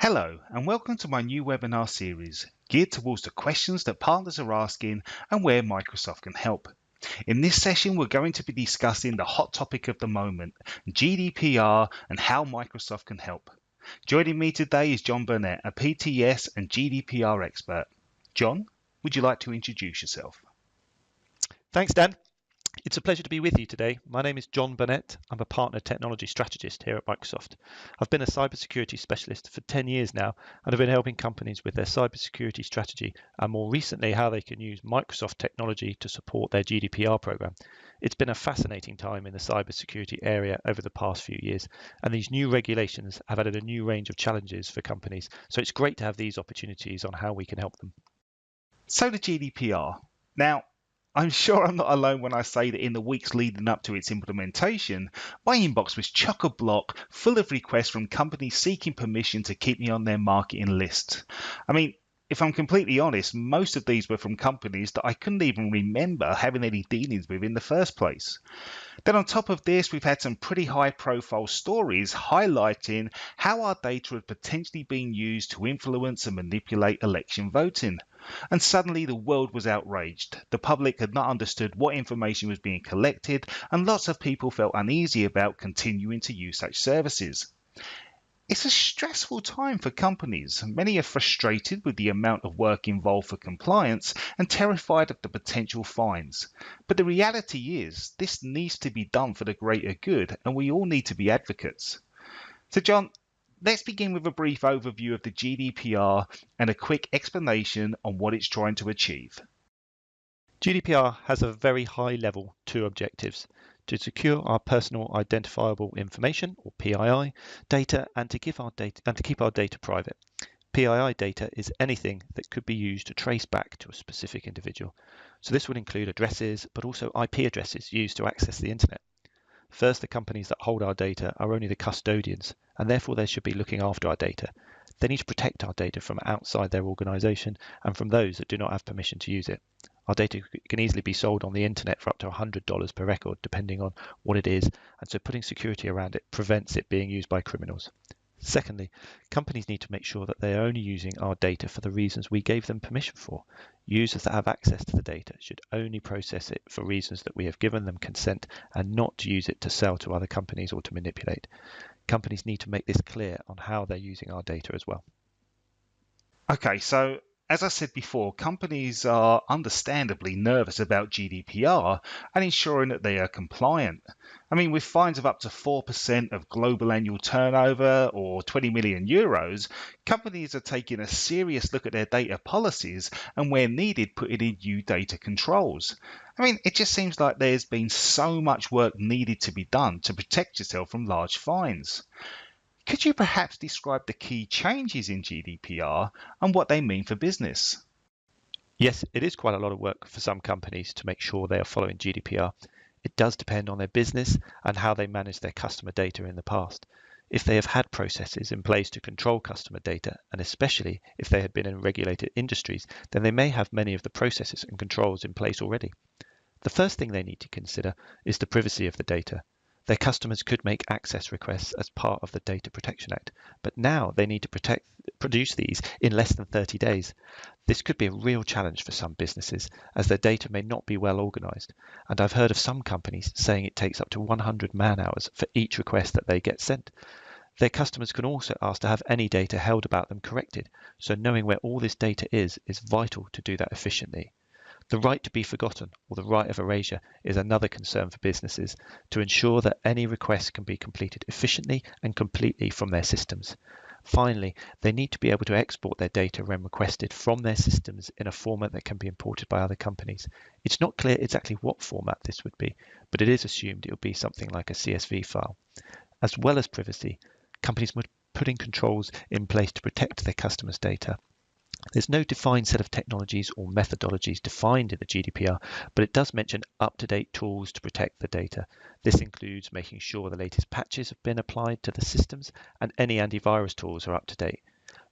Hello, and welcome to my new webinar series geared towards the questions that partners are asking and where Microsoft can help. In this session, we're going to be discussing the hot topic of the moment, GDPR, and how Microsoft can help. Joining me today is Jon Burnett, a PTS and GDPR expert. Jon, would you like to introduce yourself? Thanks, Dan. It's a pleasure to be with you today. My name is Jon Burnett. I'm a partner technology strategist here at Microsoft. I've been a cybersecurity specialist for 10 years now, and I've been helping companies with their cybersecurity strategy and more recently how they can use Microsoft technology to support their GDPR program. It's been a fascinating time in the cybersecurity area over the past few years, and these new regulations have added a new range of challenges for companies. So it's great to have these opportunities on how we can help them. So the GDPR. Now, I'm sure I'm not alone when I say that in the weeks leading up to its implementation, my inbox was chock-a-block full of requests from companies seeking permission to keep me on their marketing list. I mean, if I'm completely honest, most of these were from companies that I couldn't even remember having any dealings with in the first place. Then on top of this, we've had some pretty high profile stories highlighting how our data had potentially been used to influence and manipulate election voting. And suddenly the world was outraged. The public had not understood what information was being collected, and lots of people felt uneasy about continuing to use such services. It's a stressful time for companies. Many are frustrated with the amount of work involved for compliance and terrified of the potential fines. But the reality is, this needs to be done for the greater good, and we all need to be advocates. So, Jon, let's begin with a brief overview of the GDPR and a quick explanation on what it's trying to achieve. GDPR has a very high level two objectives: to secure our personal identifiable information, or PII, data and to keep our data private. PII data is anything that could be used to trace back to a specific individual. So this would include addresses, but also IP addresses used to access the internet. First, the companies that hold our data are only the custodians, and therefore they should be looking after our data. They need to protect our data from outside their organization and from those that do not have permission to use it. Our data can easily be sold on the internet for up to $100 per record, depending on what it is, and so putting security around it prevents it being used by criminals. Secondly, companies need to make sure that they are only using our data for the reasons we gave them permission for. Users that have access to the data should only process it for reasons that we have given them consent and not to use it to sell to other companies or to manipulate. Companies need to make this clear on how they're using our data as well. Okay, so as I said before, companies are understandably nervous about GDPR and ensuring that they are compliant. I mean, with fines of up to 4% of global annual turnover or 20 million euros, companies are taking a serious look at their data policies and, where needed, putting in new data controls. I mean, it just seems like there's been so much work needed to be done to protect yourself from large fines. Could you perhaps describe the key changes in GDPR and what they mean for business? Yes, it is quite a lot of work for some companies to make sure they are following GDPR. It does depend on their business and how they manage their customer data in the past. If they have had processes in place to control customer data, and especially if they had been in regulated industries, then they may have many of the processes and controls in place already. The first thing they need to consider is the privacy of the data. Their customers could make access requests as part of the Data Protection Act, but now they need to produce these in less than 30 days. This could be a real challenge for some businesses, as their data may not be well organized, and I've heard of some companies saying it takes up to 100 man-hours for each request that they get sent. Their customers can also ask to have any data held about them corrected, so knowing where all this data is vital to do that efficiently. The right to be forgotten, or the right of erasure, is another concern for businesses to ensure that any request can be completed efficiently and completely from their systems. Finally, they need to be able to export their data when requested from their systems in a format that can be imported by other companies. It's not clear exactly what format this would be, but it is assumed it will be something like a CSV file. As well as privacy, companies must put in controls in place to protect their customers' data. There's no defined set of technologies or methodologies defined in the GDPR, but it does mention up-to-date tools to protect the data. This includes making sure the latest patches have been applied to the systems and any antivirus tools are up to date.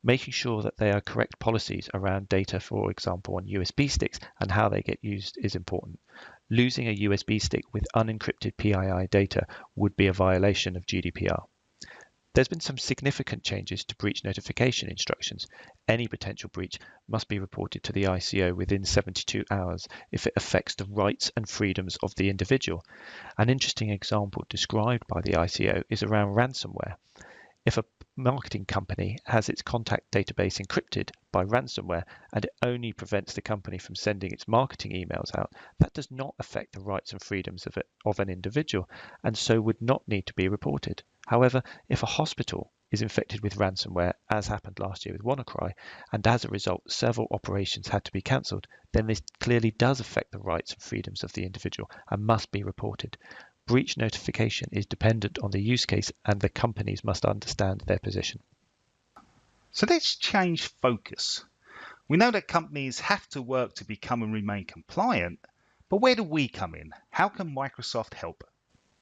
Making sure that there are correct policies around data, for example, on USB sticks and how they get used is important. Losing a USB stick with unencrypted PII data would be a violation of GDPR. There's been some significant changes to breach notification instructions. Any potential breach must be reported to the ICO within 72 hours if it affects the rights and freedoms of the individual. An interesting example described by the ICO is around ransomware. If a marketing company has its contact database encrypted by ransomware and it only prevents the company from sending its marketing emails out, that does not affect the rights and freedoms of an individual and so would not need to be reported. However, if a hospital is infected with ransomware, as happened last year with WannaCry, and as a result several operations had to be cancelled, then this clearly does affect the rights and freedoms of the individual and must be reported. Breach notification is dependent on the use case and the companies must understand their position. So let's change focus. We know that companies have to work to become and remain compliant, but where do we come in? How can Microsoft help?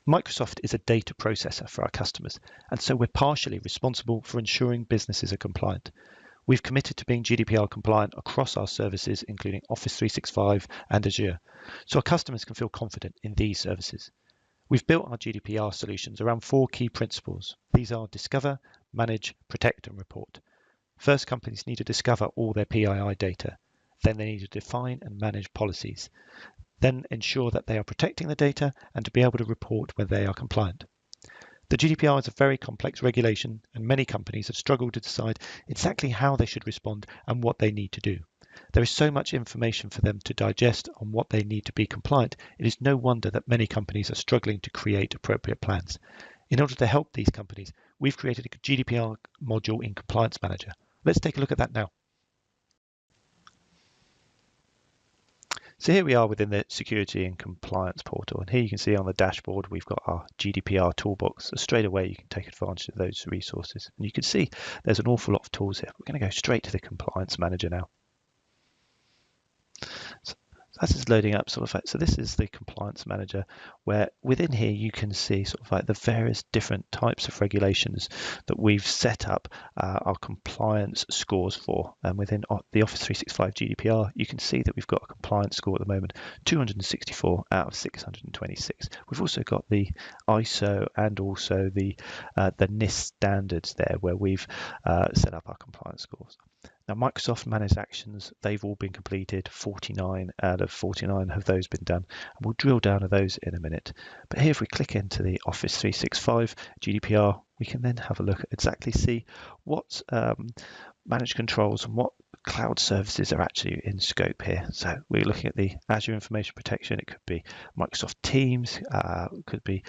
Microsoft is a data processor for our customers, and so we're partially responsible for ensuring businesses are compliant. We've committed to being GDPR compliant across our services, including Office 365 and Azure, so our customers can feel confident in these services. We've built our GDPR solutions around 4 key principles. These are discover, manage, protect, and report. First, companies need to discover all their PII data. Then they need to define and manage policies. Then ensure that they are protecting the data and to be able to report when they are compliant. The GDPR is a very complex regulation and many companies have struggled to decide exactly how they should respond and what they need to do. There is so much information for them to digest on what they need to be compliant, it is no wonder that many companies are struggling to create appropriate plans. In order to help these companies, we've created a GDPR module in Compliance Manager. Let's take a look at that now. So here we are within the Security and Compliance portal, and here you can see on the dashboard we've got our GDPR toolbox. So straight away you can take advantage of those resources, and you can see there's an awful lot of tools here. We're going to go straight to the Compliance Manager now. So as it's loading up, so this is the Compliance Manager, where within here you can see the various different types of regulations that we've set up our compliance scores for. And within the Office 365 GDPR, you can see that we've got a compliance score at the moment, 264 out of 626. We've also got the ISO and also the NIST standards there, where we've set up our compliance scores. Now, Microsoft Managed Actions, they've all been completed. 49 out of 49 have those been done. And we'll drill down to those in a minute. But here, if we click into the Office 365 GDPR, we can then have a look at exactly see what managed controls and what cloud services are actually in scope here. So we're looking at the Azure Information Protection. It could be Microsoft Teams, it could be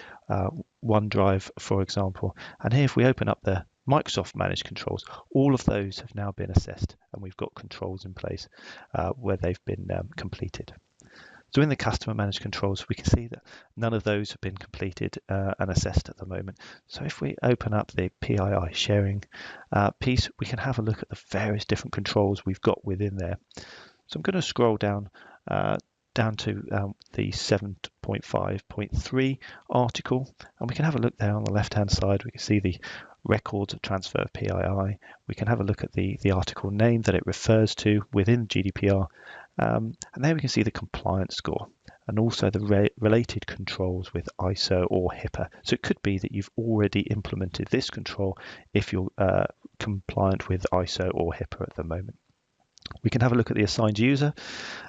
OneDrive, for example. And here, if we open up the Microsoft Managed Controls, all of those have now been assessed and we've got controls in place where they've been completed. So in the Customer Managed Controls, we can see that none of those have been completed and assessed at the moment. So if we open up the PII sharing piece, we can have a look at the various different controls we've got within there. So I'm going to scroll down to the 7.5.3 article, and we can have a look there on the left-hand side. We can see the records of transfer of PII. We can have a look at the article name that it refers to within GDPR, and there we can see the compliance score and also the related controls with ISO or HIPAA. So it could be that you've already implemented this control if you're compliant with ISO or HIPAA at the moment. We can have a look at the assigned user,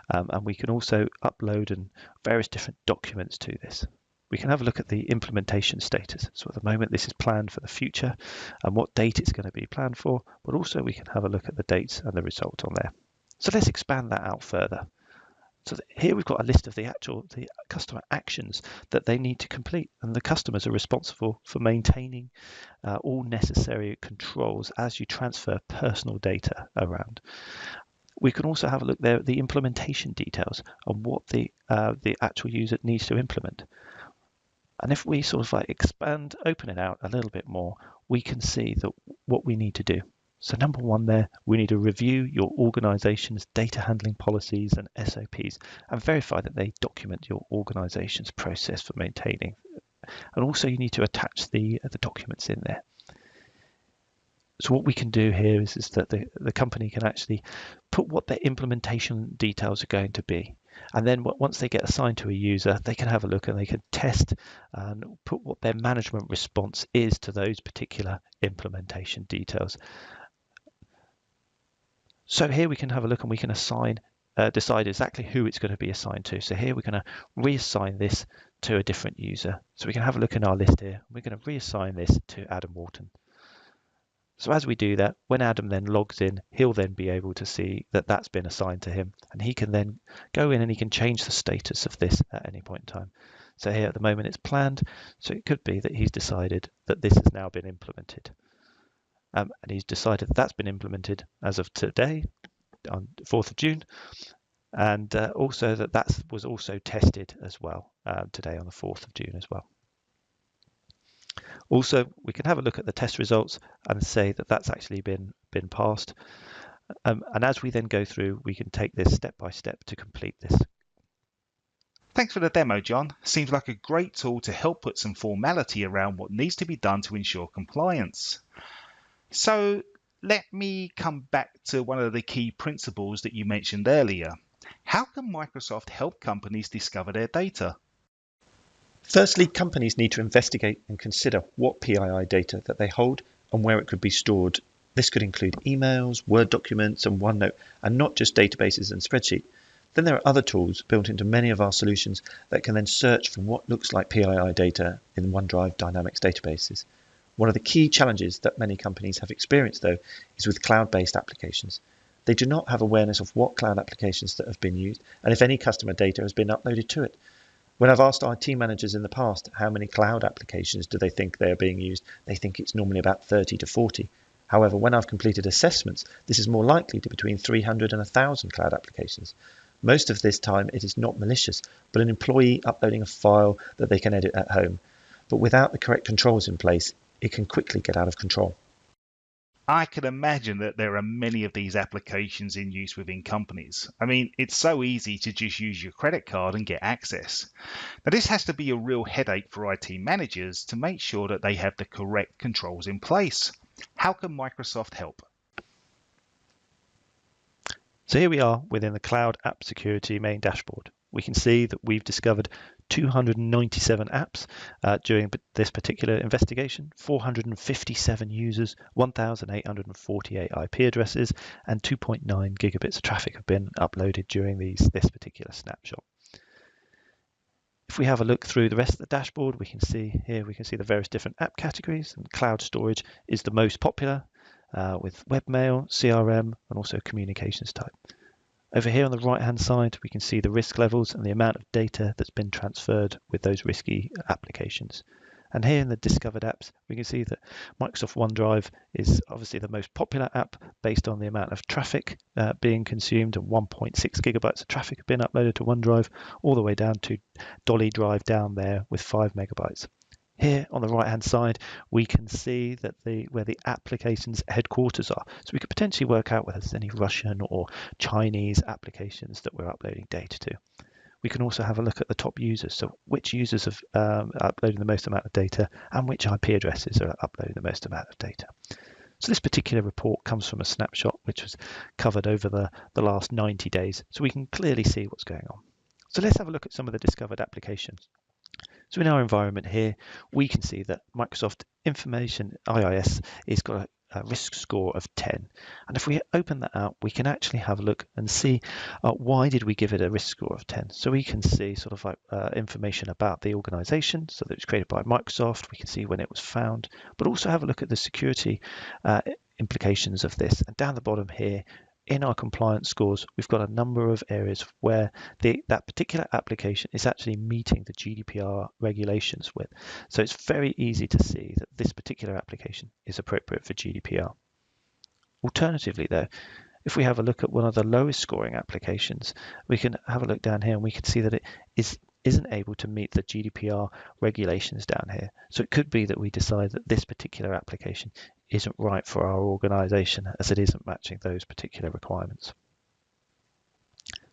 and we can also upload various different documents to this. We can have a look at the implementation status. So at the moment, this is planned for the future and what date it's going to be planned for, but also we can have a look at the dates and the result on there. So let's expand that out further. So here we've got a list of the customer actions that they need to complete, and the customers are responsible for maintaining all necessary controls as you transfer personal data around. We can also have a look there at the implementation details on what the actual user needs to implement. And if we expand, open it out a little bit more, we can see that what we need to do. So number one there, we need to review your organization's data handling policies and SOPs and verify that they document your organization's process for maintaining. And also you need to attach the documents in there. So what we can do here is that the company can actually put what their implementation details are going to be. And then once they get assigned to a user, they can have a look and they can test and put what their management response is to those particular implementation details. So here we can have a look and we can decide exactly who it's going to be assigned to. So here we're going to reassign this to a different user. So we can have a look in our list here. We're going to reassign this to Adam Wharton. So as we do that, when Adam then logs in, he'll then be able to see that that's been assigned to him, and he can then go in and he can change the status of this at any point in time. So here at the moment it's planned, so it could be that he's decided that this has now been implemented. And he's decided that that's been implemented as of today, on 4th of June, and also that was also tested as well today on the 4th of June as well. Also, we can have a look at the test results and say that that's actually been passed. And as we then go through, we can take this step by step to complete this. Thanks for the demo, Jon. Seems like a great tool to help put some formality around what needs to be done to ensure compliance. So let me come back to one of the key principles that you mentioned earlier. How can Microsoft help companies discover their data? Firstly, companies need to investigate and consider what PII data that they hold and where it could be stored. This could include emails, Word documents, and OneNote, and not just databases and spreadsheets. Then there are other tools built into many of our solutions that can then search for what looks like PII data in OneDrive Dynamics databases. One of the key challenges that many companies have experienced, though, is with cloud-based applications. They do not have awareness of what cloud applications that have been used and if any customer data has been uploaded to it. When I've asked IT managers in the past how many cloud applications do they think they are being used, they think it's normally about 30 to 40. However, when I've completed assessments, this is more likely to be between 300 and 1,000 cloud applications. Most of this time it is not malicious, but an employee uploading a file that they can edit at home. But without the correct controls in place, it can quickly get out of control. I can imagine that there are many of these applications in use within companies. I mean, it's so easy to just use your credit card and get access. Now, this has to be a real headache for IT managers to make sure that they have the correct controls in place. How can Microsoft help? So here we are within the Cloud App Security main dashboard. We can see that we've discovered 297 apps during this particular investigation, 457 users, 1,848 IP addresses, and 2.9 gigabits of traffic have been uploaded during this particular snapshot. If we have a look through the rest of the dashboard, we can see the various different app categories, and cloud storage is the most popular with webmail, CRM, and also communications type. Over here on the right hand side, we can see the risk levels and the amount of data that's been transferred with those risky applications. And here in the discovered apps, we can see that Microsoft OneDrive is obviously the most popular app based on the amount of traffic being consumed, and 1.6 gigabytes of traffic have been uploaded to OneDrive, all the way down to Dolly Drive down there with 5 megabytes. Here on the right hand side, we can see that where the application's headquarters are. So we could potentially work out whether there's any Russian or Chinese applications that we're uploading data to. We can also have a look at the top users. So which users have uploaded the most amount of data and which IP addresses are uploading the most amount of data. So this particular report comes from a snapshot which was covered over the last 90 days. So we can clearly see what's going on. So let's have a look at some of the discovered applications. So in our environment here, we can see that Microsoft Information IIS has got a risk score of 10. And if we open that out, we can actually have a look and see why did we give it a risk score of 10. So we can see sort of like information about the organization, so that it was created by Microsoft. We can see when it was found, but also have a look at the security implications of this. And down the bottom here, in our compliance scores, we've got a number of areas where that particular application is actually meeting the GDPR regulations with. So it's very easy to see that this particular application is appropriate for GDPR. Alternatively, though, if we have a look at one of the lowest scoring applications, we can have a look down here and we can see that it isn't able to meet the GDPR regulations down here. So it could be that we decide that this particular application isn't right for our organization as it isn't matching those particular requirements.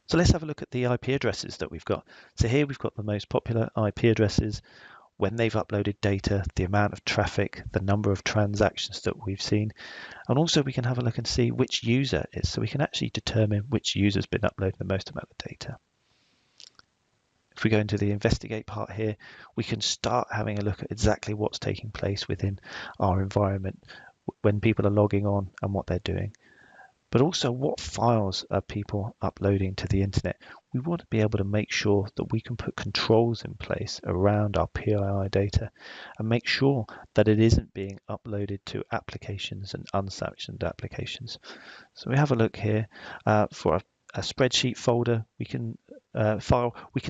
So let's have a look at the IP addresses that we've got. So here we've got the most popular IP addresses, when they've uploaded data, the amount of traffic, the number of transactions that we've seen. And also we can have a look and see which user it is. So we can actually determine which user's been uploading the most amount of data. If we go into the investigate part here, we can start having a look at exactly what's taking place within our environment when people are logging on and what they're doing. But also, what files are people uploading to the internet? We want to be able to make sure that we can put controls in place around our PII data and make sure that it isn't being uploaded to applications and unsanctioned applications. So we have a look here for a spreadsheet folder. We can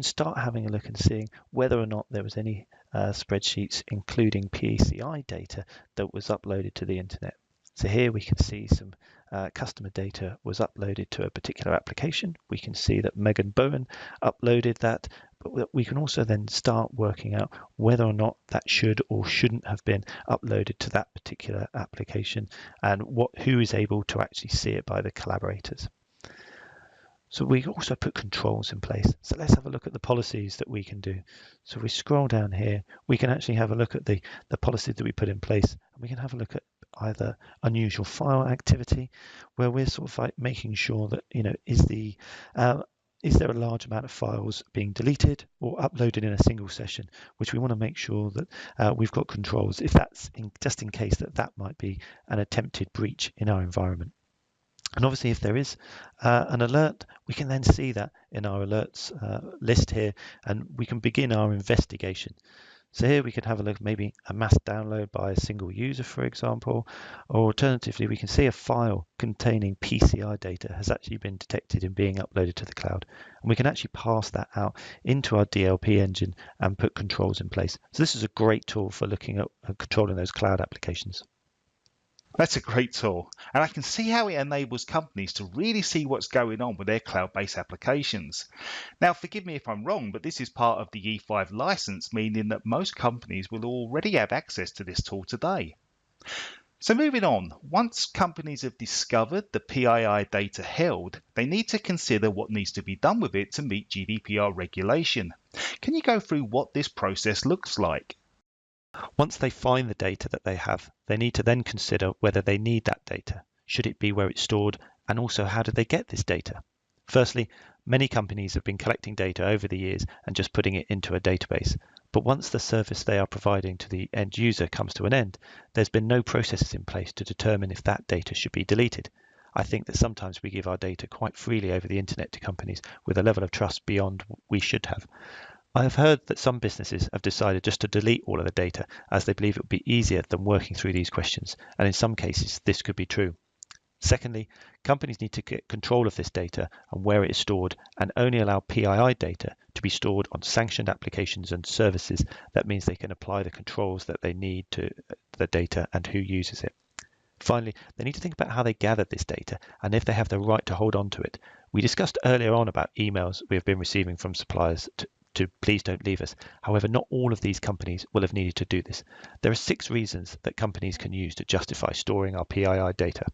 start having a look and seeing whether or not there was any spreadsheets including PCI data that was uploaded to the internet. So here we can see some customer data was uploaded to a particular application. We can see that Megan Bowen uploaded that, but we can also then start working out whether or not that should or shouldn't have been uploaded to that particular application and who is able to actually see it by the collaborators. So we also put controls in place. So let's have a look at the policies that we can do. So if we scroll down here, we can actually have a look at the policies that we put in place. And we can have a look at either unusual file activity, where we're sort of like making sure that, is there a large amount of files being deleted or uploaded in a single session, which we want to make sure that we've got controls if that's just in case that might be an attempted breach in our environment. And obviously, if there is an alert, we can then see that in our alerts list here, and we can begin our investigation. So here we can have a look, maybe a mass download by a single user, for example, or alternatively, we can see a file containing PCI data has actually been detected in being uploaded to the cloud. And we can actually pass that out into our DLP engine and put controls in place. So this is a great tool for looking at controlling those cloud applications. That's a great tool, and I can see how it enables companies to really see what's going on with their cloud-based applications. Now, forgive me if I'm wrong, but this is part of the E5 license, meaning that most companies will already have access to this tool today. So moving on, once companies have discovered the PII data held, they need to consider what needs to be done with it to meet GDPR regulation. Can you go through what this process looks like? Once they find the data that they have, they need to then consider whether they need that data. Should it be where it's stored? And also, how do they get this data? Firstly, many companies have been collecting data over the years and just putting it into a database. But once the service they are providing to the end user comes to an end, there's been no processes in place to determine if that data should be deleted. I think that sometimes we give our data quite freely over the internet to companies with a level of trust beyond we should have. I have heard that some businesses have decided just to delete all of the data as they believe it would be easier than working through these questions, and in some cases this could be true. Secondly, companies need to get control of this data and where it is stored and only allow PII data to be stored on sanctioned applications and services. That means they can apply the controls that they need to the data and who uses it. Finally, they need to think about how they gathered this data and if they have the right to hold on to it. We discussed earlier on about emails we have been receiving from suppliers to please don't leave us. However, not all of these companies will have needed to do this. There are 6 reasons that companies can use to justify storing our PII data.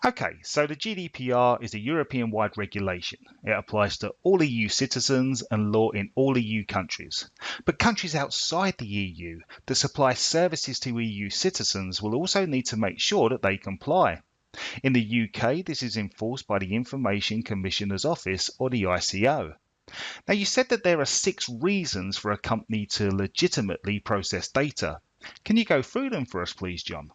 Okay, so the GDPR is a European-wide regulation. It applies to all EU citizens and law in all EU countries. But countries outside the EU that supply services to EU citizens will also need to make sure that they comply. In the UK, this is enforced by the Information Commissioner's Office, or the ICO. Now, you said that there are 6 reasons for a company to legitimately process data. Can you go through them for us, please, Jon?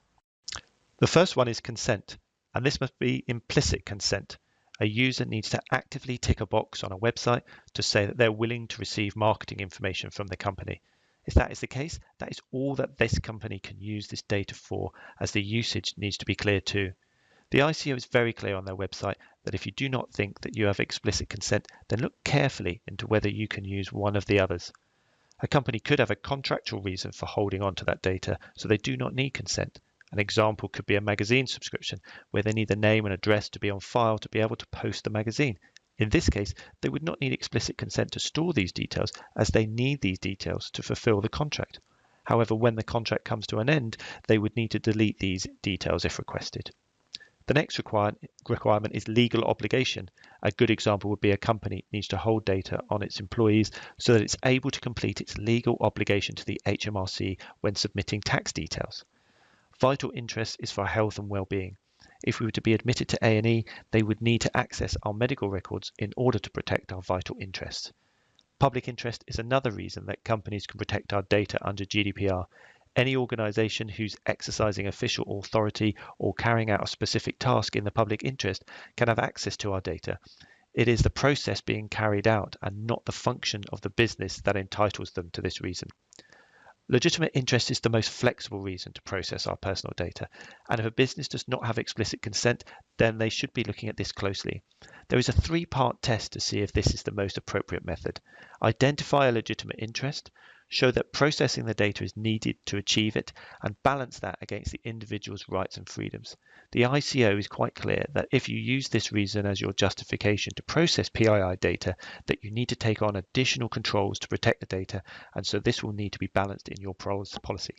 The first one is consent, and this must be implicit consent. A user needs to actively tick a box on a website to say that they're willing to receive marketing information from the company. If that is the case, that is all that this company can use this data for, as the usage needs to be clear too. The ICO is very clear on their website that if you do not think that you have explicit consent, then look carefully into whether you can use one of the others. A company could have a contractual reason for holding on to that data, so they do not need consent. An example could be a magazine subscription, where they need the name and address to be on file to be able to post the magazine. In this case, they would not need explicit consent to store these details, as they need these details to fulfill the contract. However, when the contract comes to an end, they would need to delete these details if requested. The next requirement is legal obligation. A good example would be a company needs to hold data on its employees so that it's able to complete its legal obligation to the HMRC when submitting tax details. Vital interest is for health and well-being. If we were to be admitted to A&E, they would need to access our medical records in order to protect our vital interests. Public interest is another reason that companies can protect our data under GDPR. Any organisation who's exercising official authority or carrying out a specific task in the public interest can have access to our data. It is the process being carried out and not the function of the business that entitles them to this reason. Legitimate interest is the most flexible reason to process our personal data, and if a business does not have explicit consent, then they should be looking at this closely. There is a three-part test to see if this is the most appropriate method. Identify a legitimate interest, show that processing the data is needed to achieve it, and balance that against the individual's rights and freedoms. The ICO is quite clear that if you use this reason as your justification to process PII data, that you need to take on additional controls to protect the data, and so this will need to be balanced in your policy.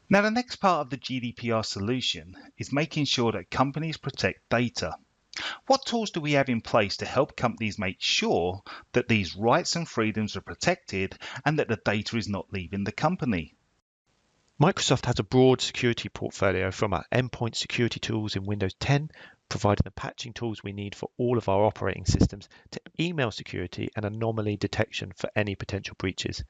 Now, the next part of the GDPR solution is making sure that companies protect data. What tools do we have in place to help companies make sure that these rights and freedoms are protected and that the data is not leaving the company? Microsoft has a broad security portfolio from our endpoint security tools in Windows 10, providing the patching tools we need for all of our operating systems, to email security and anomaly detection for any potential breaches.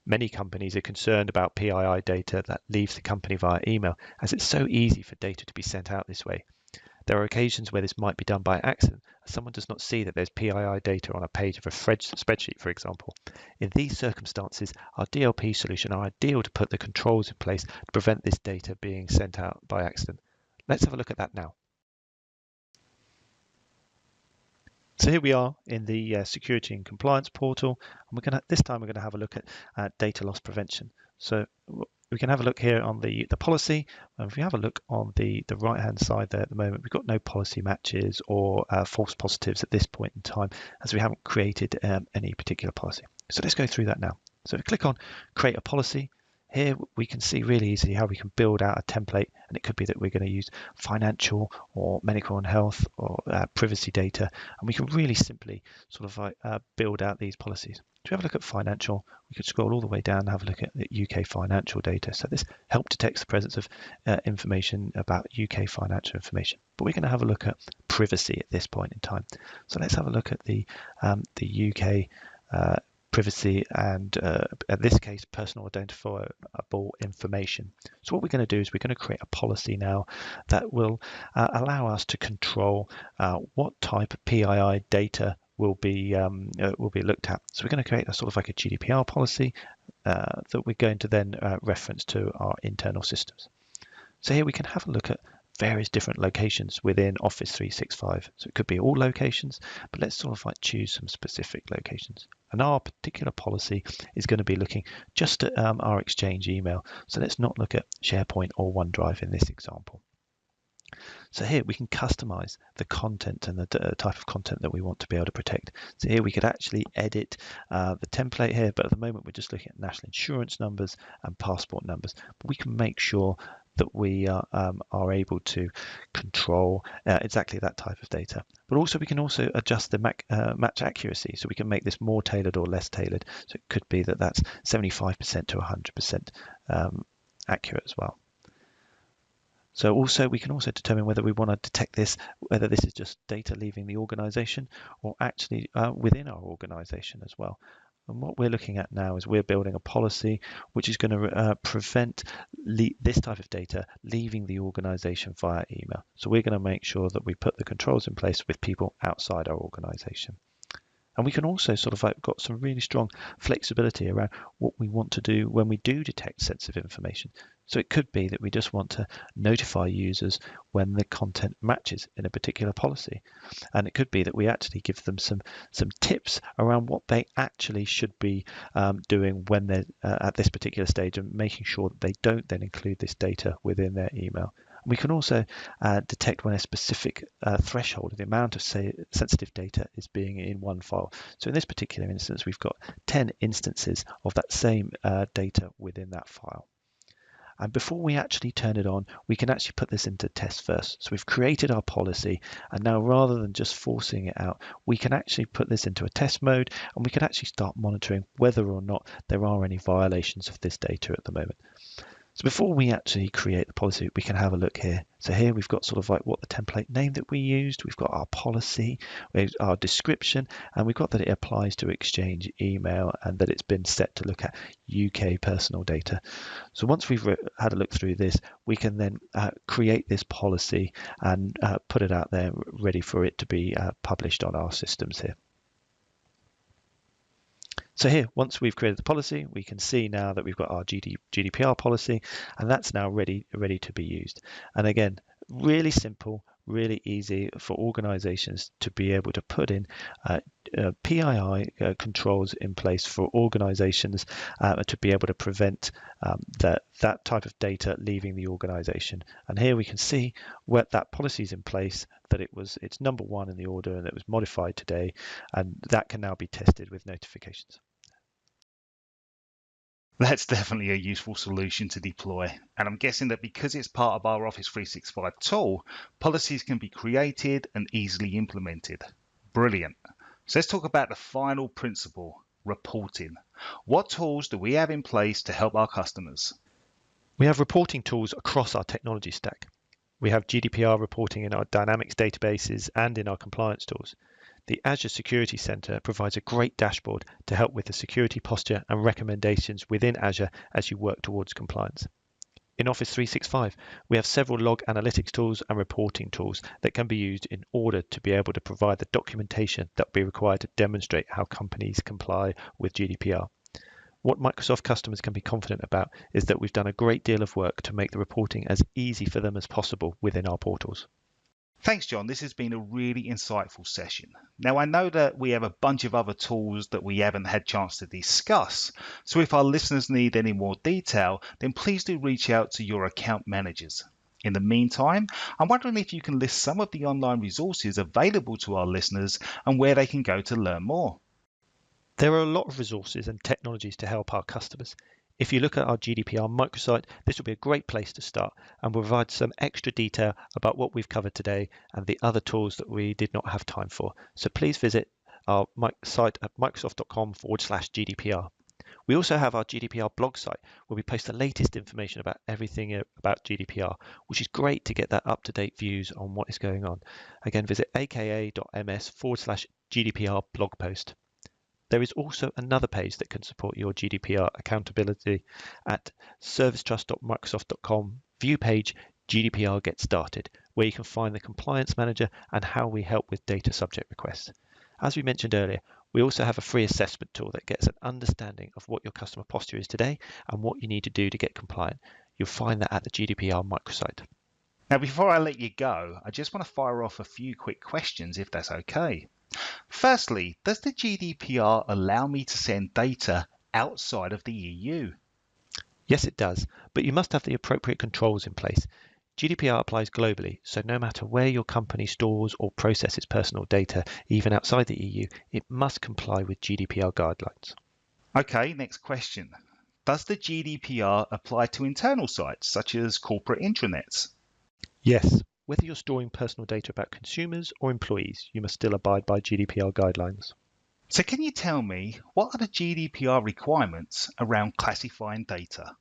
Many companies are concerned about PII data that leaves the company via email, as it's so easy for data to be sent out this way. There are occasions where this might be done by accident, as someone does not see that there's PII data on a page of a spreadsheet, for example. In these circumstances, our DLP solution are ideal to put the controls in place to prevent this data being sent out by accident. Let's have a look at that now. So here we are in the security and compliance portal, and this time we're going to have a look at data loss prevention. So we can have a look here on the policy, and if we have a look on the right hand side there at the moment, we've got no policy matches or false positives at this point in time, as we haven't created any particular policy. So let's go through that now. So if we click on create a policy, here we can see really easily how we can build out a template, and it could be that we're going to use financial or medical and health or privacy data, and we can really simply sort of build out these policies. To have a look at financial, we could scroll all the way down and have a look at the UK financial data. So this help detects the presence of information about UK financial information. But we're going to have a look at privacy at this point in time. So let's have a look at the UK privacy and, in this case, personal identifiable information. So what we're going to do is we're going to create a policy now that will allow us to control what type of PII data will be looked at. So we're going to create a sort of like a GDPR policy that we're going to then reference to our internal systems. So here we can have a look at various different locations within Office 365. So it could be all locations, but let's sort of like choose some specific locations. And our particular policy is going to be looking just at our Exchange email. So let's not look at SharePoint or OneDrive in this example. So here we can customize the content and the type of content that we want to be able to protect. So here we could actually edit the template here, but at the moment we're just looking at national insurance numbers and passport numbers. But we can make sure that we are able to control exactly that type of data. But also we can also adjust the match accuracy, so we can make this more tailored or less tailored. So it could be that that's 75% to 100% accurate as well. So also we can also determine whether we want to detect this, whether this is just data leaving the organization or actually within our organization as well. And what we're looking at now is we're building a policy which is going to prevent this type of data leaving the organization via email. So we're going to make sure that we put the controls in place with people outside our organization. And we can also sort of like got some really strong flexibility around what we want to do when we do detect sensitive information. So it could be that we just want to notify users when the content matches in a particular policy. And it could be that we actually give them some tips around what they actually should be doing when they're at this particular stage, and making sure that they don't then include this data within their email. We can also detect when a specific threshold, the amount of sensitive data is being in one file. So in this particular instance, we've got 10 instances of that same data within that file. And before we actually turn it on, we can actually put this into test first. So we've created our policy, and now rather than just forcing it out, we can actually put this into a test mode, and we can actually start monitoring whether or not there are any violations of this data at the moment. So before we actually create the policy, we can have a look here. So here we've got sort of like what the template name that we used, we've got our policy, our description, and we've got that it applies to Exchange email and that it's been set to look at UK personal data. So once we've had a look through this, we can then create this policy and put it out there ready for it to be published on our systems here. So here, once we've created the policy, we can see now that we've got our GDPR policy, and that's now ready to be used. And again, really simple, really easy for organizations to be able to put in PII controls in place for organizations to be able to prevent that type of data leaving the organization. And here we can see where that policy is in place, that it's number one in the order and it was modified today, and that can now be tested with notifications. That's definitely a useful solution to deploy. And I'm guessing that because it's part of our Office 365 tool, policies can be created and easily implemented. Brilliant. So let's talk about the final principle, reporting. What tools do we have in place to help our customers? We have reporting tools across our technology stack. We have GDPR reporting in our Dynamics databases and in our compliance tools. The Azure Security Center provides a great dashboard to help with the security posture and recommendations within Azure as you work towards compliance. In Office 365, we have several log analytics tools and reporting tools that can be used in order to be able to provide the documentation that will be required to demonstrate how companies comply with GDPR. What Microsoft customers can be confident about is that we've done a great deal of work to make the reporting as easy for them as possible within our portals. Thanks, John. This has been a really insightful session. Now, I know that we have a bunch of other tools that we haven't had chance to discuss. So if our listeners need any more detail, then please do reach out to your account managers. In the meantime, I'm wondering if you can list some of the online resources available to our listeners and where they can go to learn more. There are a lot of resources and technologies to help our customers. If you look at our GDPR microsite, this will be a great place to start and will provide some extra detail about what we've covered today and the other tools that we did not have time for. So please visit our site at microsoft.com/GDPR. We also have our GDPR blog site where we post the latest information about everything about GDPR, which is great to get that up-to-date views on what is going on. Again, visit aka.ms/GDPR blog post. There is also another page that can support your GDPR accountability at servicetrust.microsoft.com view page GDPR Get Started, where you can find the Compliance Manager and how we help with data subject requests. As we mentioned earlier, we also have a free assessment tool that gets an understanding of what your customer posture is today and what you need to do to get compliant. You'll find that at the GDPR microsite. Now, before I let you go, I just want to fire off a few quick questions if that's okay. Firstly, does the GDPR allow me to send data outside of the EU? Yes, it does, but you must have the appropriate controls in place. GDPR applies globally, so no matter where your company stores or processes personal data, even outside the EU, it must comply with GDPR guidelines. Okay, next question. Does the GDPR apply to internal sites, such as corporate intranets? Yes, whether you're storing personal data about consumers or employees, you must still abide by GDPR guidelines. So can you tell me, what are the GDPR requirements around classifying data?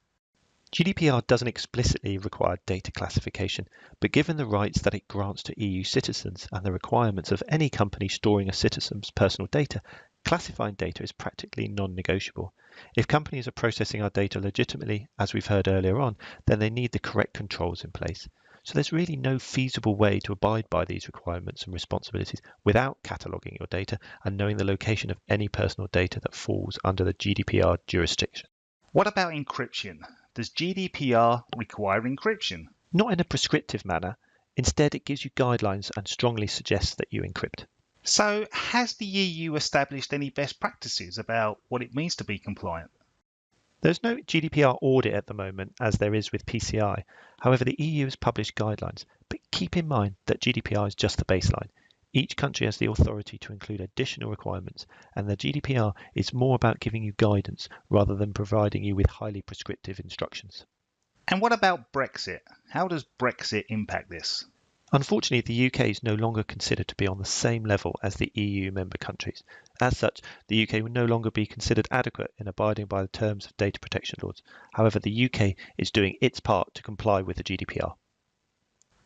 GDPR doesn't explicitly require data classification, but given the rights that it grants to EU citizens and the requirements of any company storing a citizen's personal data, classifying data is practically non-negotiable. If companies are processing our data legitimately, as we've heard earlier on, then they need the correct controls in place. So there's really no feasible way to abide by these requirements and responsibilities without cataloguing your data and knowing the location of any personal data that falls under the GDPR jurisdiction. What about encryption? Does GDPR require encryption? Not in a prescriptive manner. Instead, it gives you guidelines and strongly suggests that you encrypt. So has the EU established any best practices about what it means to be compliant? There's no GDPR audit at the moment, as there is with PCI. However, the EU has published guidelines, but keep in mind that GDPR is just the baseline. Each country has the authority to include additional requirements, and the GDPR is more about giving you guidance rather than providing you with highly prescriptive instructions. And what about Brexit? How does Brexit impact this? Unfortunately, the UK is no longer considered to be on the same level as the EU member countries. As such, the UK will no longer be considered adequate in abiding by the terms of data protection laws. However, the UK is doing its part to comply with the GDPR.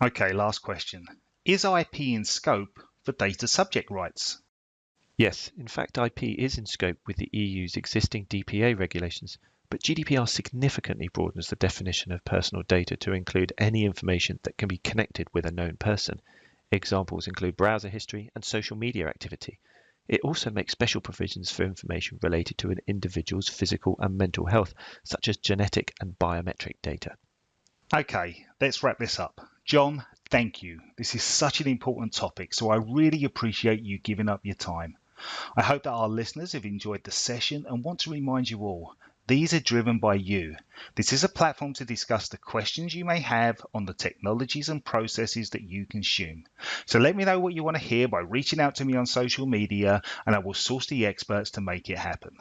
Okay, last question. Is IP in scope for data subject rights? Yes, in fact, IP is in scope with the EU's existing DPA regulations, but GDPR significantly broadens the definition of personal data to include any information that can be connected with a known person. Examples include browser history and social media activity. It also makes special provisions for information related to an individual's physical and mental health, such as genetic and biometric data. Okay, let's wrap this up. Jon, thank you. This is such an important topic, so I really appreciate you giving up your time. I hope that our listeners have enjoyed the session and want to remind you all, these are driven by you. This is a platform to discuss the questions you may have on the technologies and processes that you consume. So let me know what you want to hear by reaching out to me on social media, and I will source the experts to make it happen.